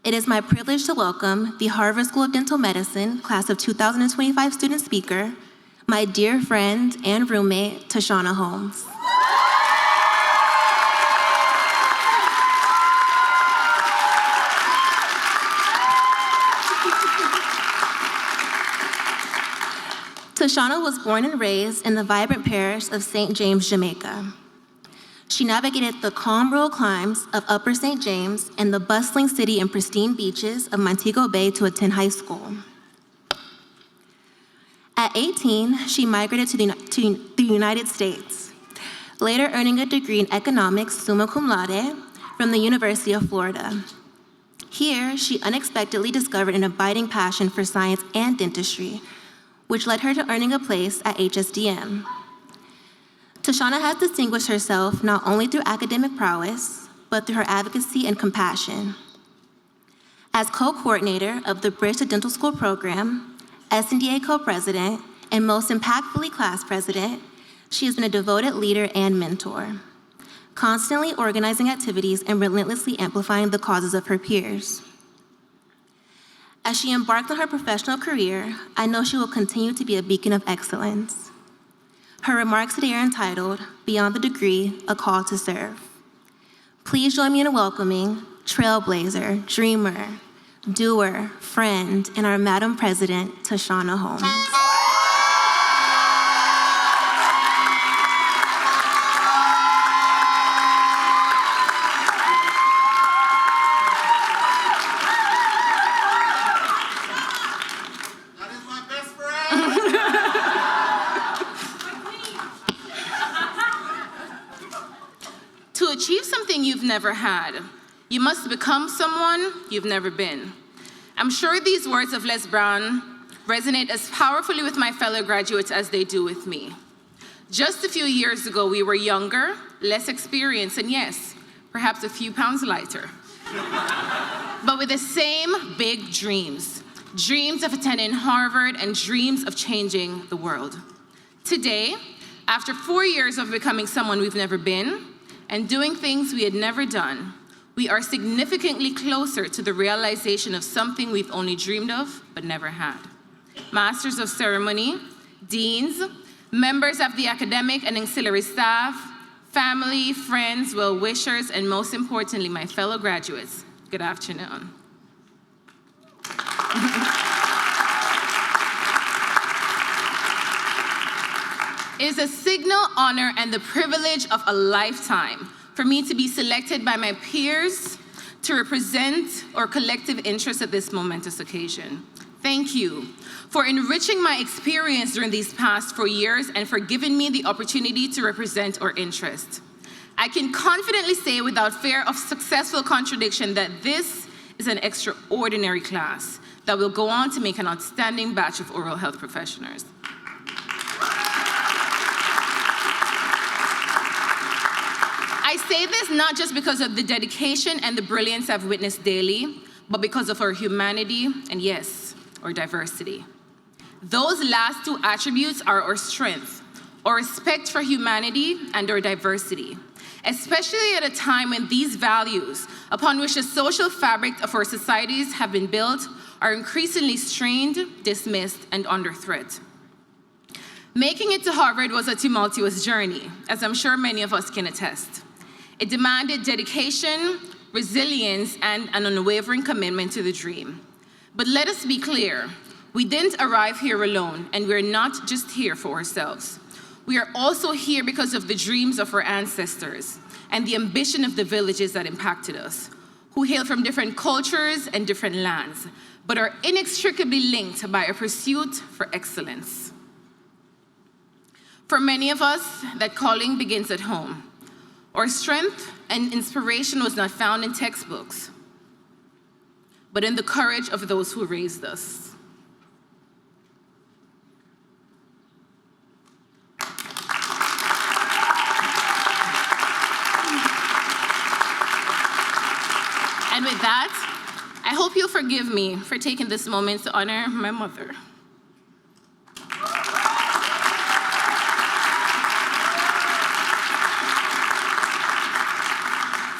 It is my privilege to welcome the Harvard School of Dental Medicine Class of 2025 student speaker, my dear friend and roommate, Tashauna Holmes. Tashauna was born and raised in the vibrant parish of St. James, Jamaica. She navigated the calm rural climes of Upper St. James and the bustling city and pristine beaches of Montego Bay to attend high school. At 18, she migrated to the United States, later earning a degree in economics summa cum laude from the University of Florida. Here, she unexpectedly discovered an abiding passion for science and dentistry, which led her to earning a place at HSDM. Tashauna has distinguished herself not only through academic prowess, but through her advocacy and compassion. As co-coordinator of the Bridge to Dental School program, SNDA co-president, and most impactfully class president, she has been a devoted leader and mentor, constantly organizing activities and relentlessly amplifying the causes of her peers. As she embarked on her professional career, I know she will continue to be a beacon of excellence. Her remarks today are entitled, Beyond the Degree, A Call to Serve. Please join me in welcoming trailblazer, dreamer, doer, friend, and our Madam President, Tashauna Holmes. To achieve something you've never had, you must become someone you've never been. I'm sure these words of Les Brown resonate as powerfully with my fellow graduates as they do with me. Just a few years ago, we were younger, less experienced, and yes, perhaps a few pounds lighter. But with the same big dreams of attending Harvard and dreams of changing the world. Today, after 4 years of becoming someone we've never been, and doing things we had never done, we are significantly closer to the realization of something we've only dreamed of but never had. Masters of Ceremony, deans, members of the academic and ancillary staff, family, friends, well-wishers, and most importantly, my fellow graduates, good afternoon. It is a signal, honor, and the privilege of a lifetime for me to be selected by my peers to represent our collective interests at this momentous occasion. Thank you for enriching my experience during these past 4 years and for giving me the opportunity to represent our interests. I can confidently say without fear of successful contradiction that this is an extraordinary class that will go on to make an outstanding batch of oral health professionals. I say this not just because of the dedication and the brilliance I've witnessed daily, but because of our humanity and, yes, our diversity. Those last two attributes are our strength, our respect for humanity and our diversity, especially at a time when these values, upon which the social fabric of our societies have been built, are increasingly strained, dismissed, and under threat. Making it to Harvard was a tumultuous journey, as I'm sure many of us can attest. It demanded dedication, resilience, and an unwavering commitment to the dream. But let us be clear, we didn't arrive here alone, and we're not just here for ourselves. We are also here because of the dreams of our ancestors and the ambition of the villages that impacted us, who hail from different cultures and different lands, but are inextricably linked by a pursuit for excellence. For many of us, that calling begins at home. Our strength and inspiration was not found in textbooks, but in the courage of those who raised us. And with that, I hope you'll forgive me for taking this moment to honor my mother.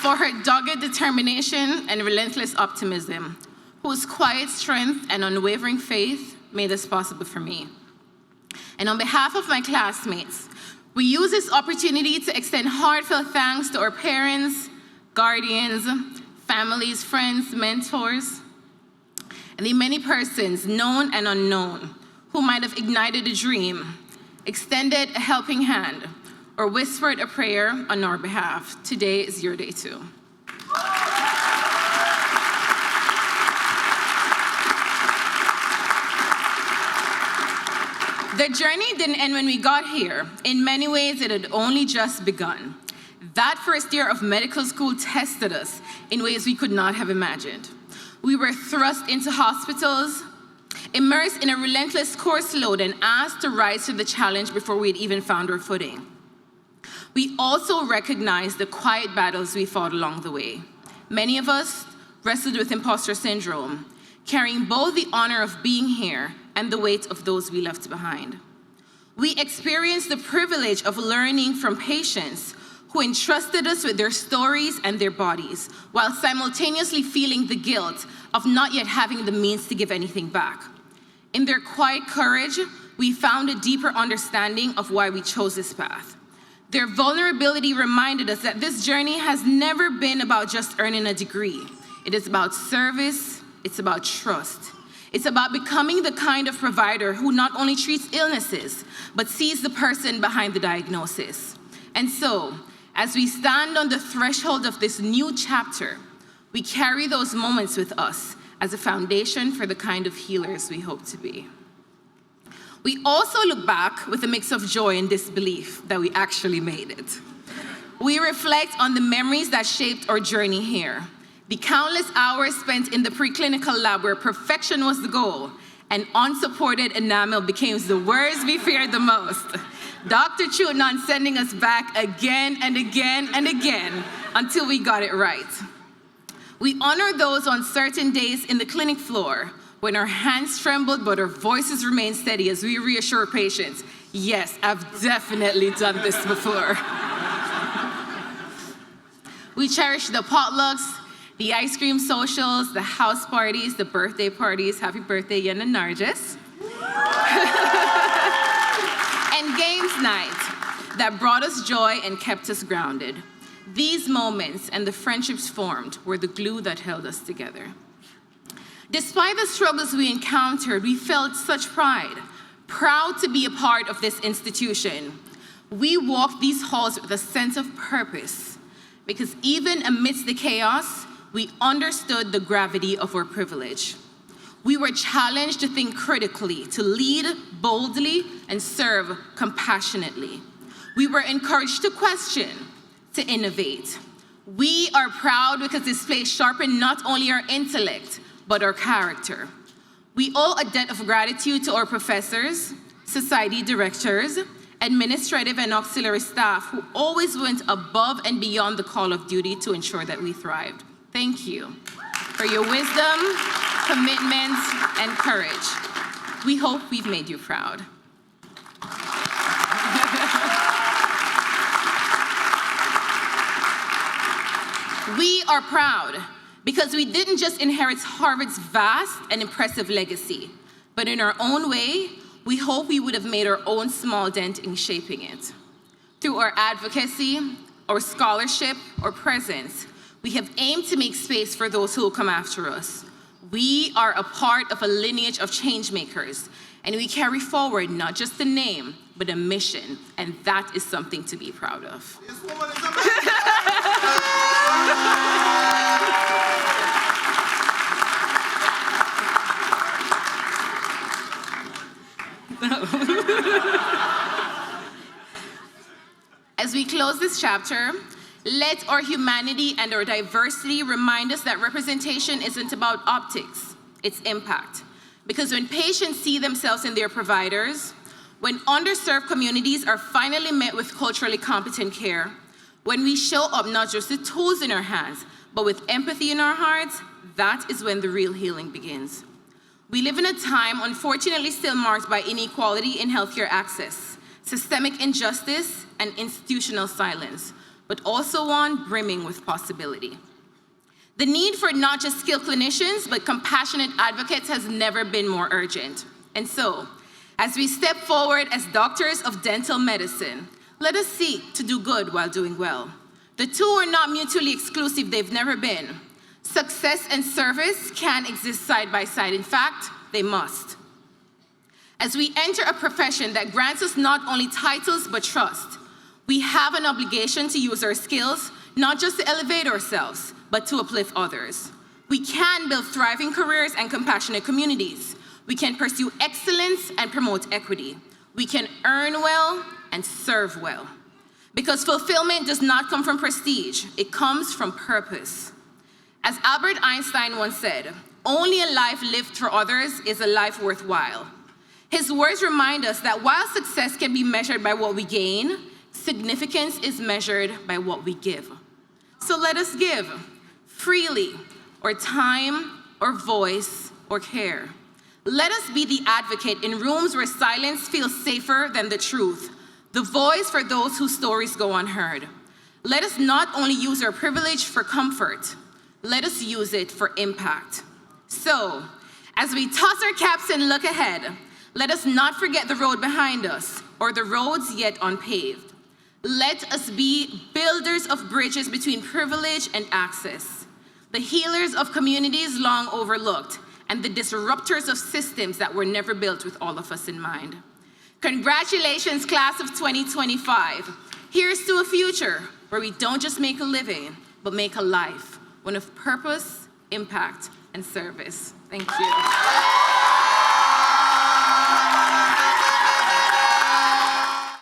for her dogged determination and relentless optimism, whose quiet strength and unwavering faith made this possible for me. And on behalf of my classmates, we use this opportunity to extend heartfelt thanks to our parents, guardians, families, friends, mentors, and the many persons, known and unknown, who might have ignited a dream, extended a helping hand, or whispered a prayer on our behalf. Today is your day too. The journey didn't end when we got here. In many ways, it had only just begun. That first year of medical school tested us in ways we could not have imagined. We were thrust into hospitals, immersed in a relentless course load, and asked to rise to the challenge before we had even found our footing. We also recognized the quiet battles we fought along the way. Many of us wrestled with imposter syndrome, carrying both the honor of being here and the weight of those we left behind. We experienced the privilege of learning from patients who entrusted us with their stories and their bodies, while simultaneously feeling the guilt of not yet having the means to give anything back. In their quiet courage, we found a deeper understanding of why we chose this path. Their vulnerability reminded us that this journey has never been about just earning a degree. It is about service, it's about trust. It's about becoming the kind of provider who not only treats illnesses, but sees the person behind the diagnosis. And so, as we stand on the threshold of this new chapter, we carry those moments with us as a foundation for the kind of healers we hope to be. We also look back with a mix of joy and disbelief that we actually made it. We reflect on the memories that shaped our journey here. The countless hours spent in the preclinical lab where perfection was the goal and unsupported enamel became the words we feared the most. Dr. Chunan sending us back again and again and again until we got it right. We honor those on certain days in the clinic floor when our hands trembled but our voices remained steady as we reassure patients, yes, I've definitely done this before. We cherish the potlucks, the ice cream socials, the house parties, the birthday parties, happy birthday, Yen and Nargis. And games night that brought us joy and kept us grounded. These moments and the friendships formed were the glue that held us together. Despite the struggles we encountered, we felt such pride, proud to be a part of this institution. We walked these halls with a sense of purpose, because even amidst the chaos, we understood the gravity of our privilege. We were challenged to think critically, to lead boldly, and serve compassionately. We were encouraged to question, to innovate. We are proud because this place sharpened not only our intellect, but our character. We owe a debt of gratitude to our professors, society directors, administrative and auxiliary staff who always went above and beyond the call of duty to ensure that we thrived. Thank you for your wisdom, commitment, and courage. We hope we've made you proud. We are proud because we didn't just inherit Harvard's vast and impressive legacy, but in our own way, we hope we would have made our own small dent in shaping it. Through our advocacy, our scholarship, or presence, we have aimed to make space for those who will come after us. We are a part of a lineage of change makers, and we carry forward not just a name, but a mission, and that is something to be proud of. As we close this chapter, let our humanity and our diversity remind us that representation isn't about optics, it's impact. Because when patients see themselves in their providers, when underserved communities are finally met with culturally competent care, when we show up not just with tools in our hands, but with empathy in our hearts, that is when the real healing begins. We live in a time, unfortunately, still marked by inequality in healthcare access, systemic injustice, and institutional silence. but also one brimming with possibility. The need for not just skilled clinicians, but compassionate advocates has never been more urgent. And so, as we step forward as doctors of dental medicine, let us seek to do good while doing well. The two are not mutually exclusive, they've never been. Success and service can exist side by side. In fact, they must. As we enter a profession that grants us not only titles, but trust, we have an obligation to use our skills, not just to elevate ourselves, but to uplift others. We can build thriving careers and compassionate communities. We can pursue excellence and promote equity. We can earn well and serve well. Because fulfillment does not come from prestige, it comes from purpose. As Albert Einstein once said, only a life lived for others is a life worthwhile. His words remind us that while success can be measured by what we gain, significance is measured by what we give. So let us give freely, or time, or voice, or care. Let us be the advocate in rooms where silence feels safer than the truth, the voice for those whose stories go unheard. Let us not only use our privilege for comfort, let us use it for impact. So, as we toss our caps and look ahead, let us not forget the road behind us or the roads yet unpaved. Let us be builders of bridges between privilege and access, the healers of communities long overlooked, and the disruptors of systems that were never built with all of us in mind. Congratulations, class of 2025. Here's to a future where we don't just make a living, but make a life, one of purpose, impact, and service. Thank you.